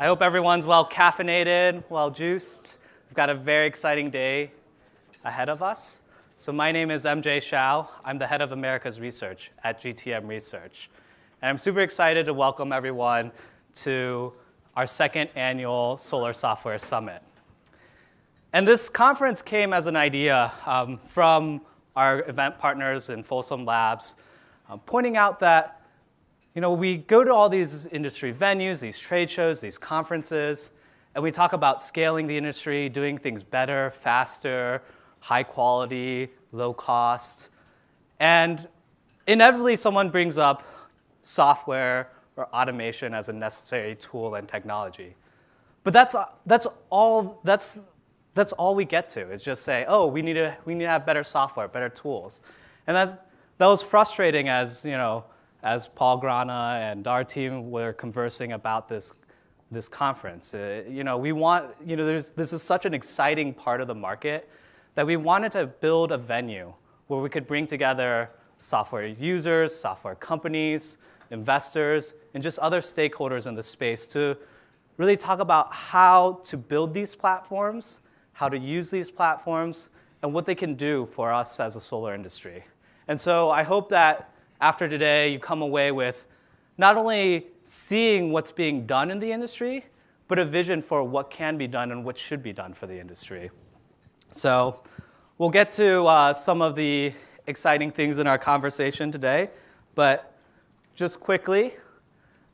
I hope everyone's well caffeinated, well juiced. We've got a very exciting day ahead of us. So my name is MJ Shiao. I'm the head of America's Research at GTM Research. And I'm super excited to welcome everyone to our second annual Solar Software Summit. And this conference came as an idea from our event partners in Folsom Labs, pointing out that we go to all these industry venues, these trade shows, these conferences, and we talk about scaling the industry, doing things better, faster, high quality, low cost. And inevitably, someone brings up software or automation as a necessary tool and technology. But that's all we get to, is just say, oh, we need to have better software, better tools. And that was frustrating as Paul Grana and our team were conversing about this conference. This is such an exciting part of the market that we wanted to build a venue where we could bring together software users, software companies, investors, and just other stakeholders in the space to really talk about how to build these platforms, how to use these platforms, and what they can do for us as a solar industry. And so I hope that after today, you come away with not only seeing what's being done in the industry, but a vision for what can be done and what should be done for the industry. So we'll get to some of the exciting things in our conversation today, but just quickly,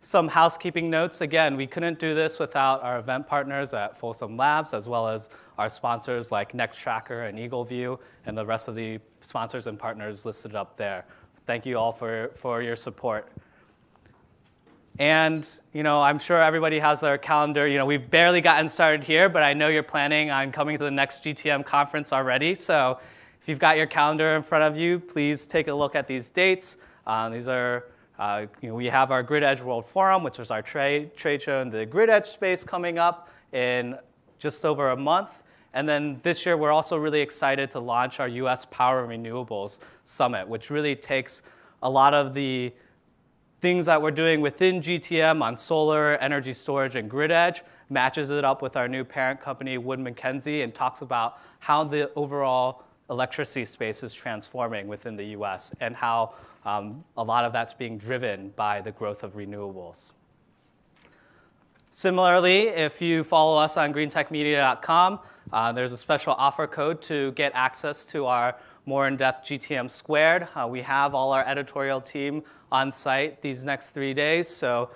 some housekeeping notes. Again, we couldn't do this without our event partners at Folsom Labs, as well as our sponsors like Nextracker and EagleView, and the rest of the sponsors and partners listed up there. Thank you all for your support. And I'm sure everybody has their calendar. We've barely gotten started here, but I know you're planning on coming to the next GTM conference already. So if you've got your calendar in front of you, please take a look at these dates. These are, we have our Grid Edge World Forum, which is our trade show in the Grid Edge space coming up in just over a month. And then this year, we're also really excited to launch our US Power and Renewables Summit, which really takes a lot of the things that we're doing within GTM on solar, energy storage, and grid edge, matches it up with our new parent company, Wood Mackenzie, and talks about how the overall electricity space is transforming within the US and how a lot of that's being driven by the growth of renewables. Similarly, if you follow us on greentechmedia.com, there's a special offer code to get access to our more in-depth GTM Squared. We have all our editorial team on site these next 3 days, so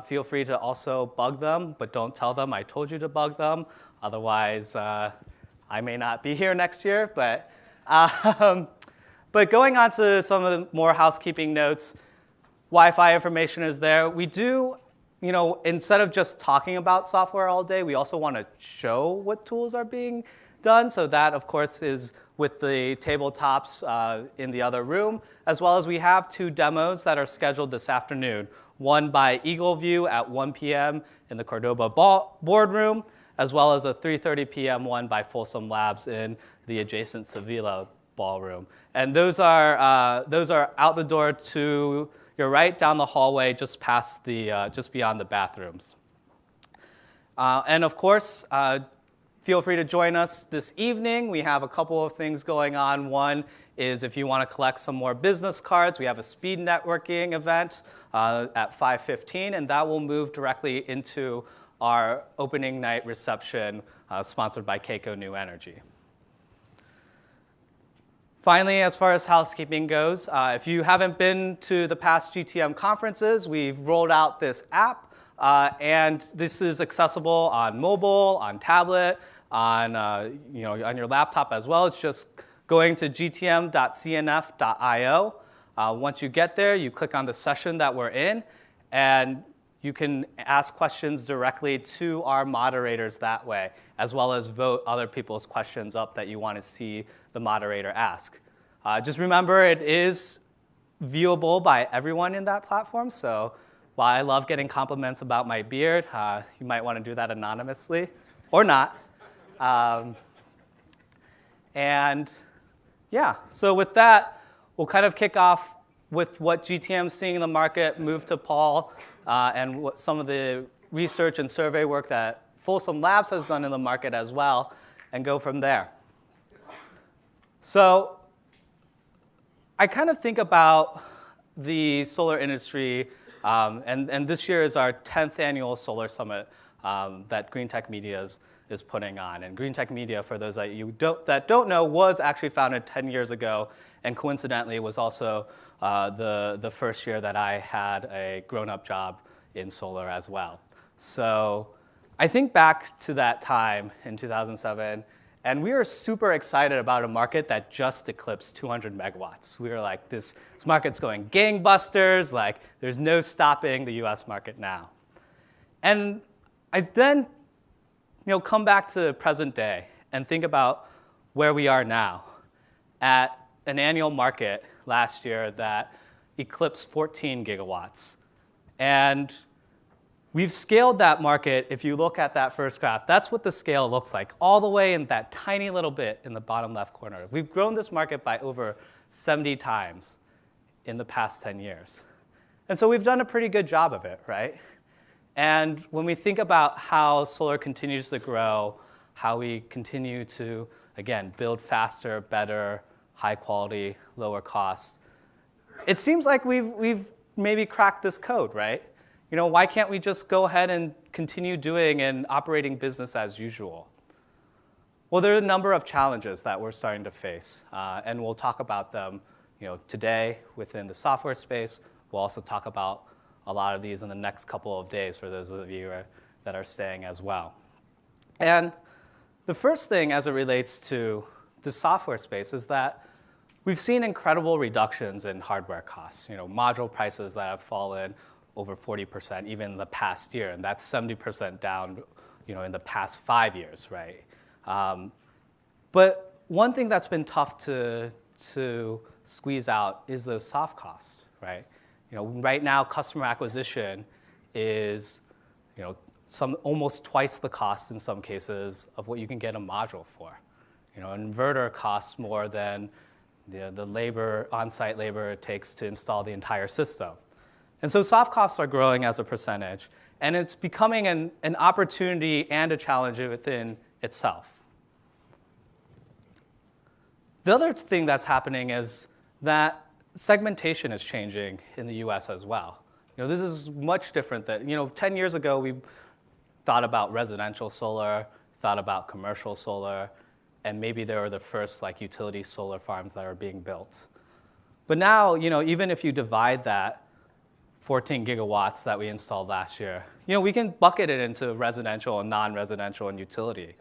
feel free to also bug them, but don't tell them I told you to bug them. Otherwise, I may not be here next year. But going on to some of the more housekeeping notes, Wi-Fi information is there. We do, instead of just talking about software all day, we also want to show what tools are being done. So that, of course, is with the tabletops in the other room, as well as we have 2 demos that are scheduled this afternoon. One by EagleView at 1 p.m. in the Cordoba boardroom, as well as a 3:30 p.m. one by Folsom Labs in the adjacent Sevilla ballroom. And those are out the door to your right, down the hallway, just past just beyond the bathrooms. And of course, feel free to join us this evening. We have a couple of things going on. One is if you want to collect some more business cards, we have a speed networking event at 5:15, and that will move directly into our opening night reception sponsored by Keiko New Energy. Finally, as far as housekeeping goes, if you haven't been to the past GTM conferences, we've rolled out this app, and this is accessible on mobile, on tablet, on your laptop as well. It's just going to gtm.cnf.io. Once you get there, you click on the session that we're in, and you can ask questions directly to our moderators that way, as well as vote other people's questions up that you want to see the moderator ask. Just remember, it is viewable by everyone in that platform. So while I love getting compliments about my beard, you might want to do that anonymously or not. And yeah, so with that, we'll kind of kick off with what GTM's seeing in the market, move to Paul, and what some of the research and survey work that Folsom Labs has done in the market as well, and go from there. So I kind of think about the solar industry, and this year is our 10th annual Solar Summit that Green Tech Media is putting on. And Green Tech Media, for those that don't know, was actually founded 10 years ago, and coincidentally was also the first year that I had a grown-up job in solar as well. So I think back to that time in 2007, and we were super excited about a market that just eclipsed 200 megawatts. We were like, this market's going gangbusters, like there's no stopping the US market now. And I then come back to present day and think about where we are now at an annual market last year that eclipsed 14 gigawatts. And we've scaled that market. If you look at that first graph, that's what the scale looks like, all the way in that tiny little bit in the bottom left corner. We've grown this market by over 70 times in the past 10 years. And so we've done a pretty good job of it, right? And when we think about how solar continues to grow, how we continue to, again, build faster, better, high quality, lower cost, it seems like we've maybe cracked this code, right? Why can't we just go ahead and continue doing and operating business as usual? Well, there are a number of challenges that we're starting to face, and we'll talk about them today within the software space. We'll also talk about a lot of these in the next couple of days for those of you that are staying as well. And the first thing as it relates to the software space is that we've seen incredible reductions in hardware costs. Module prices that have fallen over 40% even in the past year, and that's 70% down in the past 5 years, right? But one thing that's been tough to squeeze out is those soft costs, right? Right now, customer acquisition is almost twice the cost in some cases of what you can get a module for. An inverter costs more than the labor, on-site labor it takes to install the entire system. And so soft costs are growing as a percentage, and it's becoming an opportunity and a challenge within itself. The other thing that's happening is that segmentation is changing in the US as well. This is much different than, 10 years ago, we thought about residential solar, thought about commercial solar, and maybe there were the first utility solar farms that are being built. But now, even if you divide that 14 gigawatts that we installed last year, we can bucket it into residential and non-residential and utility.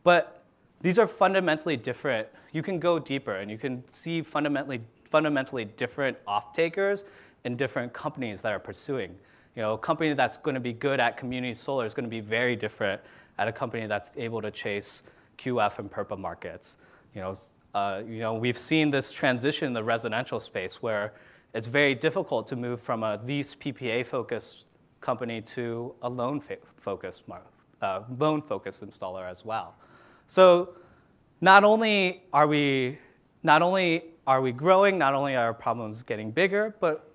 But these are fundamentally different. You can go deeper, and you can see fundamentally different off-takers and different companies that are pursuing. A company that's going to be good at community solar is going to be very different at a company that's able to chase QF and PERPA markets. We've seen this transition in the residential space where it's very difficult to move from a lease PPA-focused company to a loan-focused installer as well. So not only are we growing, not only are our problems getting bigger, but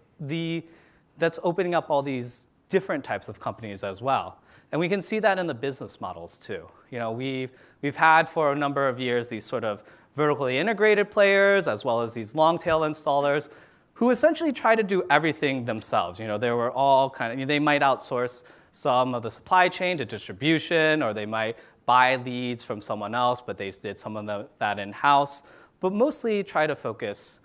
that's opening up all these different types of companies as well. And we can see that in the business models too. We've had for a number of years these sort of vertically integrated players as well as these long-tail installers who essentially try to do everything themselves. They were all they might outsource some of the supply chain to distribution, or they might buy leads from someone else, but they did some of that in-house, but mostly try to focus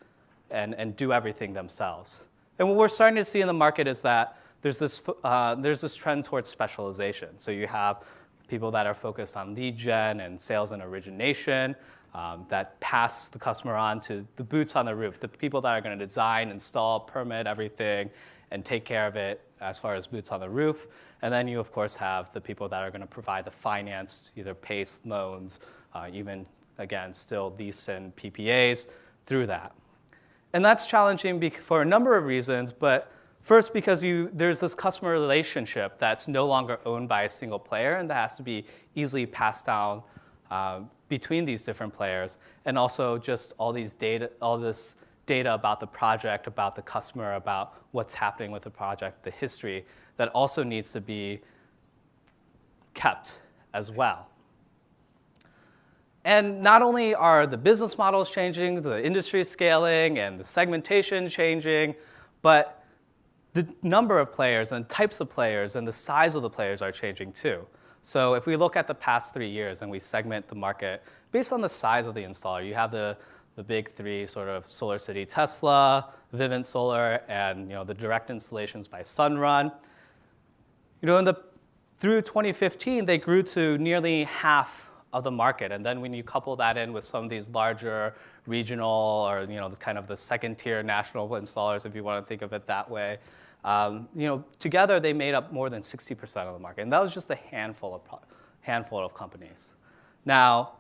and do everything themselves. And what we're starting to see in the market is that there's this trend towards specialization. So you have people that are focused on lead gen and sales and origination, that pass the customer on to the boots on the roof, the people that are going to design, install, permit everything, and take care of it as far as boots on the roof. And then you, of course, have the people that are going to provide the finance, either PACE loans, even, again, still lease and PPAs through that. And that's challenging for a number of reasons, but first because there's this customer relationship that's no longer owned by a single player, and that has to be easily passed down between these different players, and also just all this data about the project, about the customer, about what's happening with the project, the history, that also needs to be kept as well. And not only are the business models changing, the industry scaling, and the segmentation changing, but the number of players and types of players and the size of the players are changing too. So if we look at the past 3 years and we segment the market based on the size of the installer, you have the big three, sort of SolarCity Tesla, Vivint Solar, and the direct installations by Sunrun. Through 2015, they grew to nearly half of the market. And then when you couple that in with some of these larger regional or kind of the second-tier national installers, if you want to think of it that way, together they made up more than 60% of the market. And that was just a handful of companies. Now,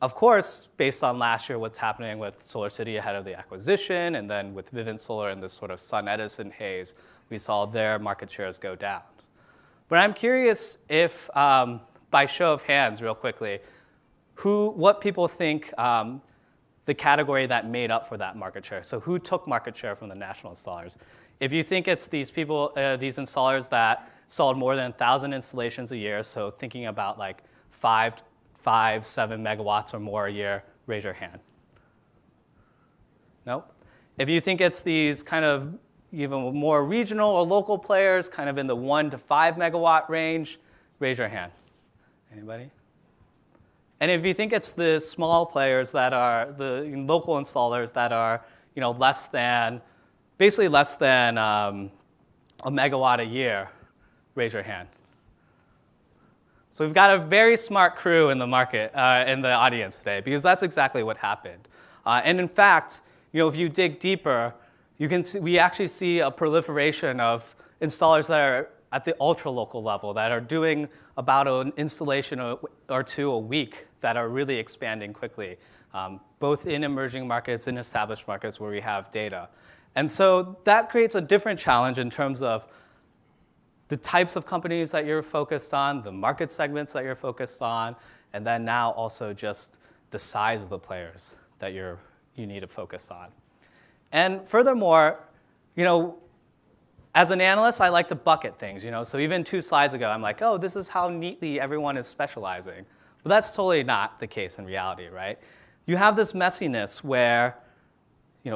of course, based on last year, what's happening with SolarCity ahead of the acquisition, and then with Vivint Solar and this sort of SunEdison haze, we saw their market shares go down. But I'm curious if, by show of hands, real quickly, what people think the category that made up for that market share. So who took market share from the national installers? If you think it's these people, these installers that installed more than 1,000 installations a year, so thinking about like 7 megawatts or more a year, raise your hand. No? If you think it's these kind of even more regional or local players, kind of in the 1 to 5 megawatt range, raise your hand. Anybody? And if you think it's the small players that are the local installers that are basically less than a megawatt a year, raise your hand. So we've got a very smart crew in the market, in the audience today, because that's exactly what happened. And in fact, if you dig deeper, we actually see a proliferation of installers that are at the ultra-local level that are doing about an installation or two a week that are really expanding quickly, both in emerging markets and established markets where we have data. And so that creates a different challenge in terms of the types of companies that you're focused on, the market segments that you're focused on, and then now also just the size of the players that you need to focus on. And furthermore, as an analyst, I like to bucket things. So even 2 slides ago, I'm like, oh, this is how neatly everyone is specializing. But that's totally not the case in reality, right? You have this messiness where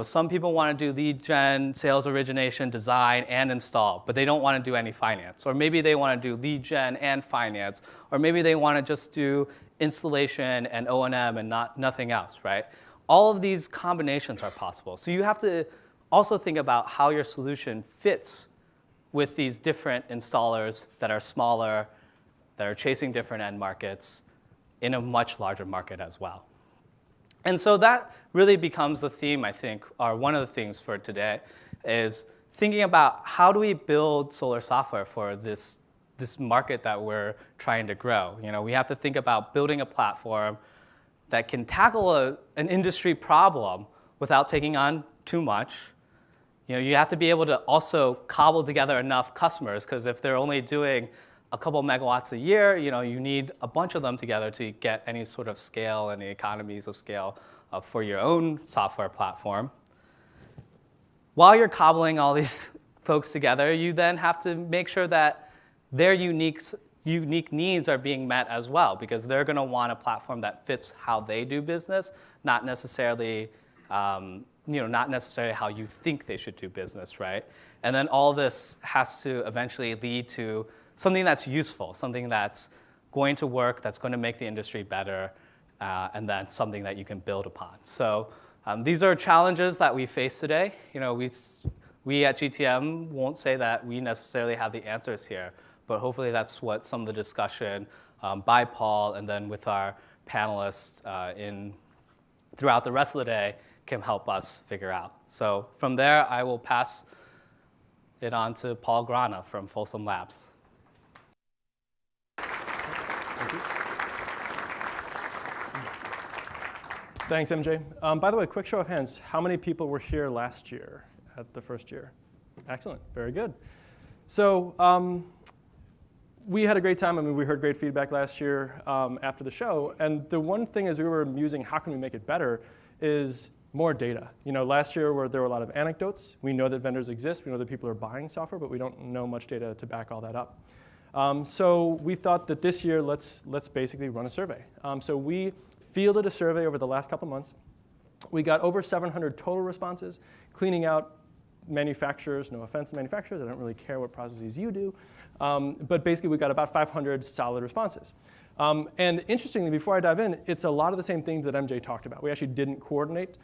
some people want to do lead gen, sales origination, design, and install, but they don't want to do any finance. Or maybe they want to do lead gen and finance, or maybe they want to just do installation and O&M and nothing else, right? All of these combinations are possible. So you have to also think about how your solution fits with these different installers that are smaller, that are chasing different end markets in a much larger market as well. And so that really becomes the theme, I think, or one of the themes for today, is thinking about how do we build solar software for this market that we're trying to grow. We have to think about building a platform that can tackle an industry problem without taking on too much. You have to be able to also cobble together enough customers, because if they're only doing a couple megawatts a year, you need a bunch of them together to get any sort of scale and the economies of scale for your own software platform. While you're cobbling all these folks together, you then have to make sure that their unique needs are being met as well, because they're going to want a platform that fits how they do business, not necessarily how you think they should do business, right? And then all this has to eventually lead to something that's useful, something that's going to work, that's going to make the industry better, and that's something that you can build upon. So these are challenges that we face today. We at GTM won't say that we necessarily have the answers here, but hopefully that's what some of the discussion by Paul and then with our panelists throughout the rest of the day can help us figure out. So from there, I will pass it on to Paul Grana from Folsom Labs. Thank you. Thanks, MJ. By the way, quick show of hands. How many people were here last year at the first year? Excellent. Very good. So we had a great time. I mean, we heard great feedback last year after the show. And the one thing as we were musing, how can we make it better, is more data. Last year there were a lot of anecdotes. We know that vendors exist. We know that people are buying software, but we don't know much data to back all that up. So we thought that this year, let's basically run a survey. So we fielded a survey over the last couple months. We got over 700 total responses, cleaning out manufacturers. No offense to manufacturers. I don't really care what processes you do. But basically, we got about 500 solid responses. And interestingly, before I dive in, it's a lot of the same things that MJ talked about. We actually didn't coordinate.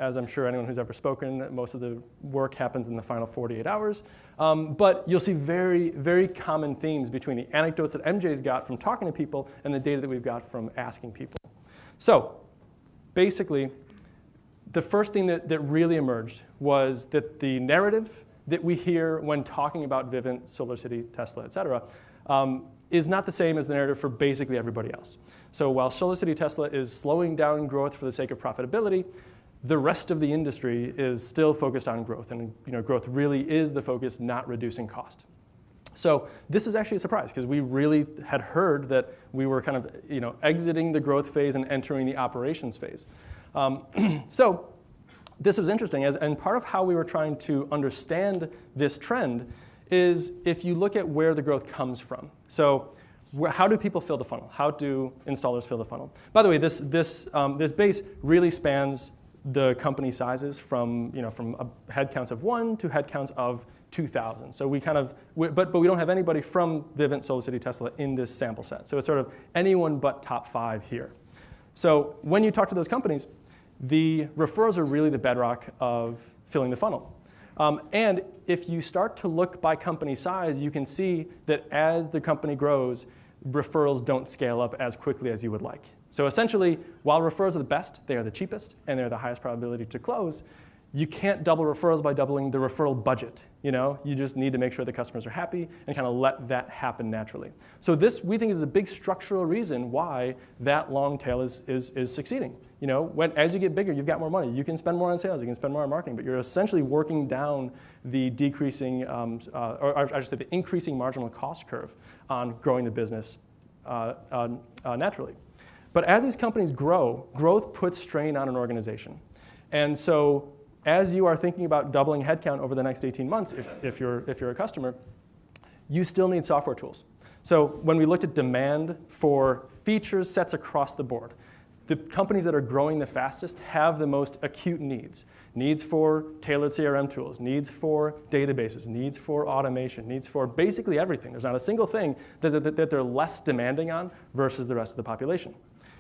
As I'm sure anyone who's ever spoken, most of the work happens in the final 48 hours. But you'll see very, very common themes between the anecdotes that MJ's got from talking to people and the data that we've got from asking people. So basically, the first thing that really emerged was that the narrative that we hear when talking about Vivint, SolarCity, Tesla, et cetera, is not the same as the narrative for basically everybody else. So while SolarCity Tesla is slowing down growth for the sake of profitability, the rest of the industry is still focused on growth. And growth really is the focus, not reducing cost. So this is actually a surprise, because we really had heard that we were kind of exiting the growth phase and entering the operations phase. So this was interesting, and part of how we were trying to understand this trend is if you look at where the growth comes from. So how do people fill the funnel? How do installers fill the funnel? By the way, this base really spans the company sizes from headcounts of 1 to headcounts of 2,000. So but we don't have anybody from Vivint, SolarCity, Tesla in this sample set. So it's sort of anyone but top 5 here. So when you talk to those companies, the referrals are really the bedrock of filling the funnel. And if you start to look by company size, you can see that as the company grows, referrals don't scale up as quickly as you would like. So essentially, while referrals are the best, they are the cheapest, and they're the highest probability to close, you can't double referrals by doubling the referral budget. You just need to make sure the customers are happy and kind of let that happen naturally. So this, we think, is a big structural reason why that long tail is succeeding. As you get bigger, you've got more money. You can spend more on sales. You can spend more on marketing. But you're essentially working down the decreasing, or I should say the increasing marginal cost curve on growing the business naturally. But as these companies grow, growth puts strain on an organization. And so as you are thinking about doubling headcount over the next 18 months, if you're a customer, you still need software tools. So when we looked at demand for features sets across the board, the companies that are growing the fastest have the most acute needs. Needs for tailored CRM tools, needs for databases, needs for automation, needs for basically everything. There's not a single thing that they're less demanding on versus the rest of the population.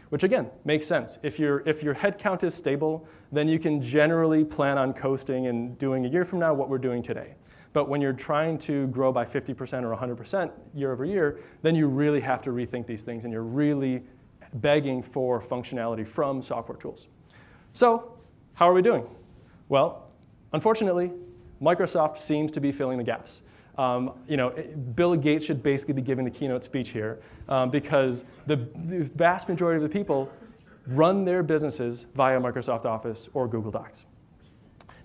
Which again, makes sense. If your headcount is stable, then you can generally plan on coasting and doing a year from now what we're doing today. But when you're trying to grow by 50% or 100% year over year, then you really have to rethink these things, and you're really begging for functionality from software tools. So how are we doing? Well, unfortunately, Microsoft seems to be filling the gaps. Bill Gates should basically be giving the keynote speech here because the vast majority of the people run their businesses via Microsoft Office or Google Docs.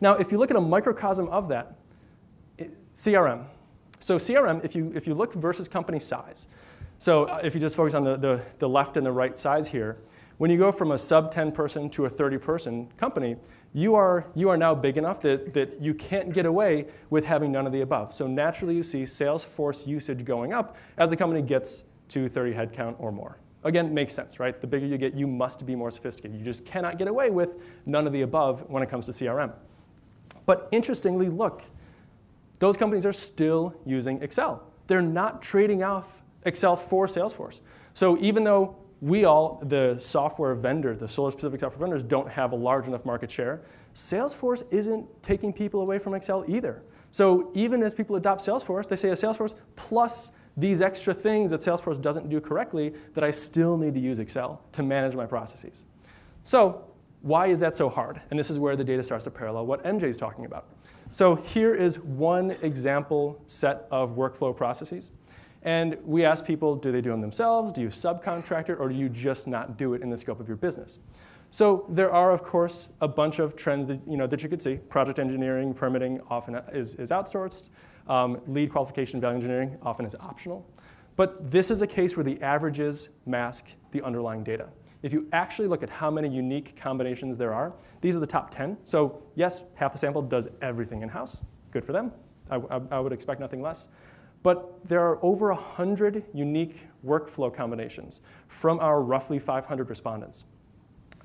Now, if you look at a microcosm of that, CRM. So CRM, if you look versus company size, so if you just focus on the left and the right size here, when you go from a sub 10 person to a 30 person company, you are now big enough that you can't get away with having none of the above. So naturally you see Salesforce usage going up as the company gets to 30 headcount or more. Again, makes sense, right? The bigger you get, you must be more sophisticated. You just cannot get away with none of the above when it comes to CRM. But interestingly, look, those companies are still using Excel. They're not trading off Excel for Salesforce. So even though we all, the software vendors, the solar-specific software vendors, don't have a large enough market share, Salesforce isn't taking people away from Excel either. So even as people adopt Salesforce, they say a Salesforce plus these extra things that Salesforce doesn't do correctly that I still need to use Excel to manage my processes. So why is that so hard? And this is where the data starts to parallel what MJ is talking about. So here is one example set of workflow processes. And we ask people, do they do them themselves? Do you subcontract it? Or do you just not do it in the scope of your business? So there are, of course, a bunch of trends that you could see. Project engineering, permitting often is outsourced. Lead qualification, value engineering often is optional. But this is a case where the averages mask the underlying data. if you actually look at how many unique combinations there are, these are the top 10. So yes, half the sample does everything in-house. Good for them. I would expect nothing less. But there are over 100 unique workflow combinations from our roughly 500 respondents.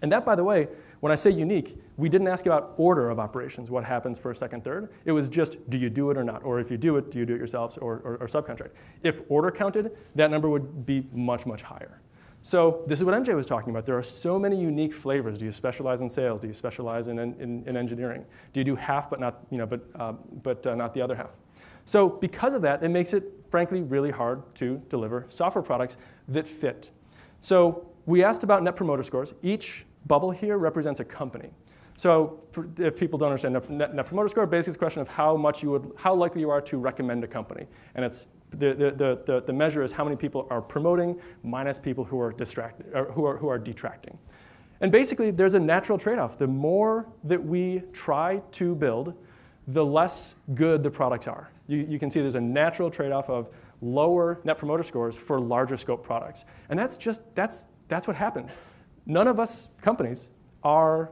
And that, by the way, when I say unique, we didn't ask about order of operations, what happens first, second, third. It was just, do you do it or not? Or if you do it yourselves or subcontract? If order counted, that number would be much, much higher. So this is what MJ was talking about. There are so many unique flavors. Do you specialize in sales? Do you specialize in engineering? Do you do half but not, not the other half? So because of that, it makes it, frankly, really hard to deliver software products that fit. So we asked about Net Promoter Scores. Each bubble here represents a company. So if people don't understand Net Promoter Score, basically it's a question of how likely you are to recommend a company. And it's the measure is how many people are promoting minus people who are distracted, or who are detracting. And basically, there's a natural trade-off. The more that we try to build, the less good the products are. You can see there's a natural trade-off of lower Net Promoter Scores for larger scope products. And that's what happens. None of us companies are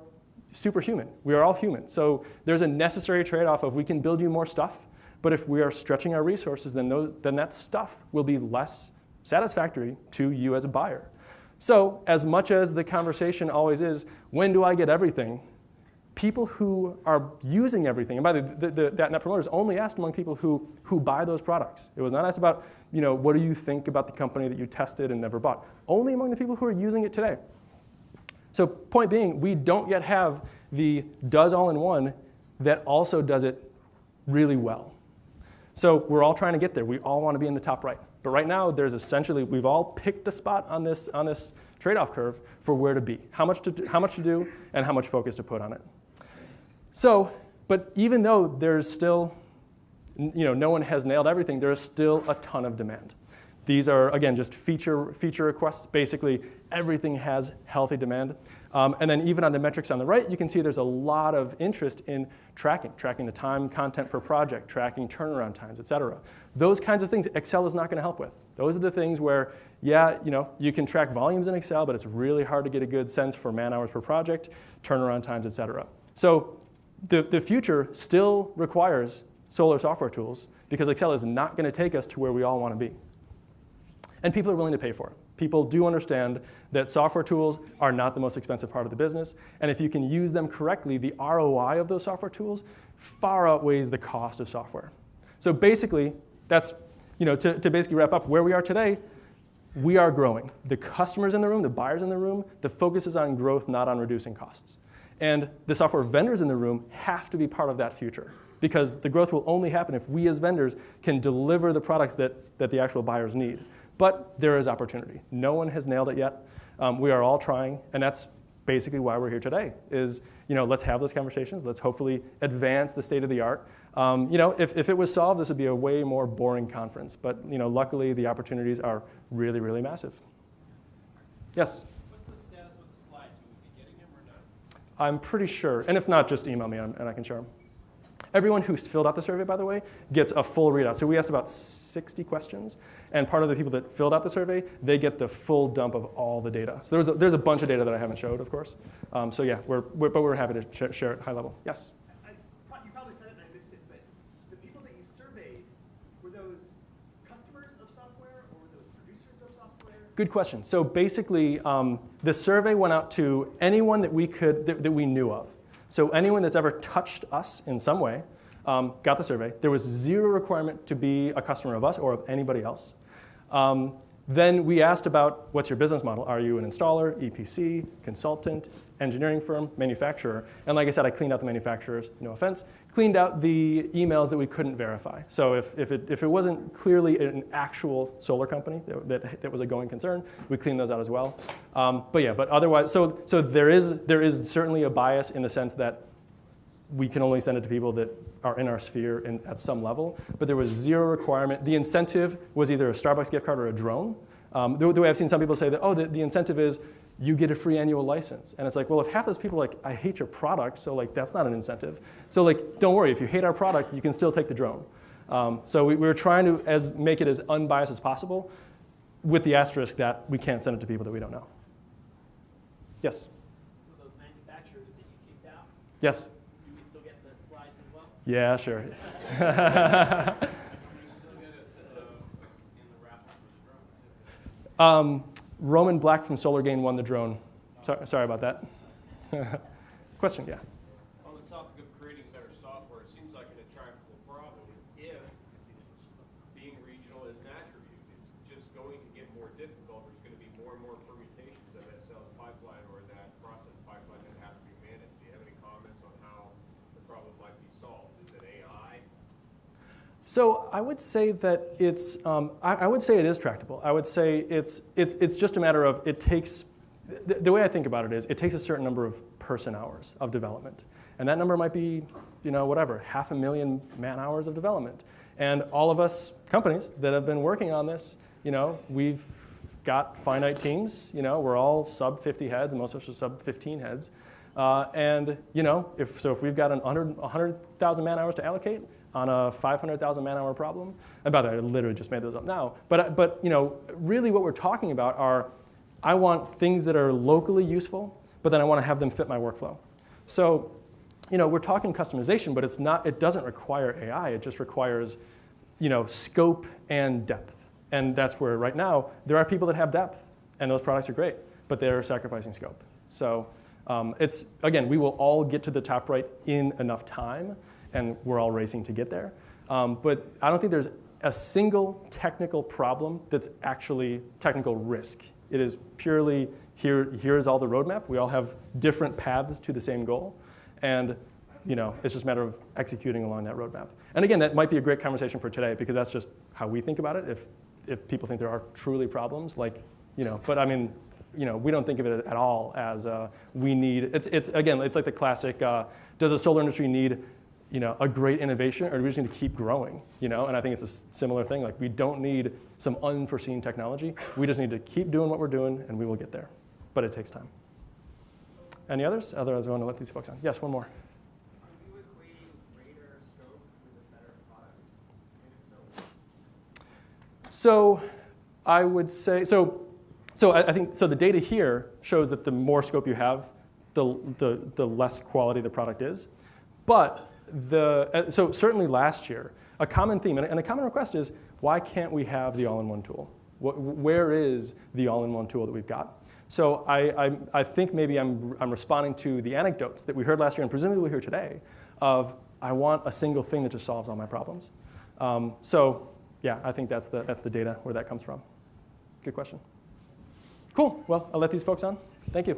superhuman. We are all human. So there's a necessary trade-off of we can build you more stuff, but if we are stretching our resources, then that stuff will be less satisfactory to you as a buyer. So as much as the conversation always is, when do I get everything? People who are using everything, and by that Net Promoter is only asked among people who buy those products. It was not asked about, what do you think about the company that you tested and never bought? Only among the people who are using it today. So point being, we don't yet have the does all-in-one that also does it really well. So we're all trying to get there. We all want to be in the top right. But right now, there's essentially, we've all picked a spot on this trade-off curve for where to be, how much to do, and how much focus to put on it. So, but even though there's still, no one has nailed everything, there is still a ton of demand. These are, again, just feature requests. Basically, everything has healthy demand. And then even on the metrics on the right, you can see there's a lot of interest in tracking the time content per project, tracking turnaround times, et cetera. Those kinds of things Excel is not going to help with. Those are the things where, you can track volumes in Excel, but it's really hard to get a good sense for man hours per project, turnaround times, et cetera. So the future still requires Solar software tools because Excel is not going to take us to where we all want to be. And people are willing to pay for it. People do understand that software tools are not the most expensive part of the business. And if you can use them correctly, the ROI of those software tools far outweighs the cost of software. So basically, that's, to basically wrap up where we are today, we are growing. The customers in the room, the buyers in the room, the focus is on growth, not on reducing costs. And the software vendors in the room have to be part of that future because the growth will only happen if we as vendors can deliver the products that the actual buyers need. But there is opportunity. No one has nailed it yet. We are all trying, and that's basically why we're here today, is let's have those conversations. Let's hopefully advance the state of the art. If it was solved, this would be a way more boring conference. But luckily, the opportunities are really, really massive. Yes? What's the status of the slides? Will we be getting them or not? I'm pretty sure. And if not, just email me and I can share them. Everyone who's filled out the survey, by the way, gets a full readout. So we asked about 60 questions. And part of the people that filled out the survey, they get the full dump of all the data. So there's a bunch of data that I haven't showed, of course. So yeah, but we're happy to share it high level. Yes? You probably said it and I missed it, but the people that you surveyed, were those customers of software or were those producers of software? Good question. So basically, the survey went out to anyone that we knew of. So anyone that's ever touched us in some way got the survey. There was zero requirement to be a customer of us or of anybody else. Then we asked about what's your business model? Are you an installer, EPC, consultant, engineering firm, manufacturer? And like I said, I cleaned out the manufacturers, no offense, cleaned out the emails that we couldn't verify. So if it wasn't clearly an actual solar company that was a going concern, we cleaned those out as well. But otherwise, so there is certainly a bias in the sense that we can only send it to people that are in our sphere at some level, but there was zero requirement. The incentive was either a Starbucks gift card or a drone. The way I've seen some people say that, the incentive is you get a free annual license. And it's like, well, if half those people are like, I hate your product, so like that's not an incentive. So like, don't worry, if you hate our product, you can still take the drone. So we were trying to make it as unbiased as possible with the asterisk that we can't send it to people that we don't know. Yes. So those manufacturers that you kicked out, Yes. do we still get the slides as well? Yeah, sure. You still get it in the raffle for the drone. Roman Black from Solar Gain won the drone. Sorry about that. Question, yeah. On the topic of creating better software, it seems like an intractable problem if being regional is an attribute. It's just going to get more difficult. There's going to be more and more permutations of that sales pipeline or that process pipeline that have to be managed. Do you have any comments on how the problem might be solved? Is it AI? So I would say that it's, I would say it is tractable. I would say it's just a matter of it takes, the way I think about it is it takes a certain number of person hours of development. And that number might be, whatever, 500,000 man hours of development. And all of us companies that have been working on this, we've got finite teams. We're all sub 50 heads, most of us are sub 15 heads. And if we've got 100,000 man hours to allocate on a 500,000 man hour problem, and by the way, I literally just made those up now. But really what we're talking about are, I want things that are locally useful, but then I want to have them fit my workflow. So, we're talking customization, but it doesn't require AI. It just requires, scope and depth. And that's where right now there are people that have depth, and those products are great, but they're sacrificing scope. So it's, again, we will all get to the top right in enough time, and we're all racing to get there. But I don't think there's a single technical problem that's actually technical risk. It is purely, here's all the roadmap. We all have different paths to the same goal. And it's just a matter of executing along that roadmap. And again, that might be a great conversation for today, because that's just how we think about it. If people think there are truly problems, but I mean, we don't think of it at all as we need, again, it's like the classic, does the solar industry need a great innovation, or do we just need to keep growing? And I think it's a similar thing. Like, we don't need some unforeseen technology. We just need to keep doing what we're doing, and we will get there. But it takes time. Any others? Otherwise, I want to let these folks on. Yes, one more. Are you equating greater scope with a better product? And if so, So I would say, I think, so the data here shows that the more scope you have, the less quality the product is. But so certainly last year, a common theme and a common request is, why can't we have the all-in-one tool? Where is the all-in-one tool that we've got? So I think maybe I'm responding to the anecdotes that we heard last year, and presumably we'll hear today, of I want a single thing that just solves all my problems. So yeah, I think that's the data where that comes from. Good question. Cool. Well, I'll let these folks on. Thank you.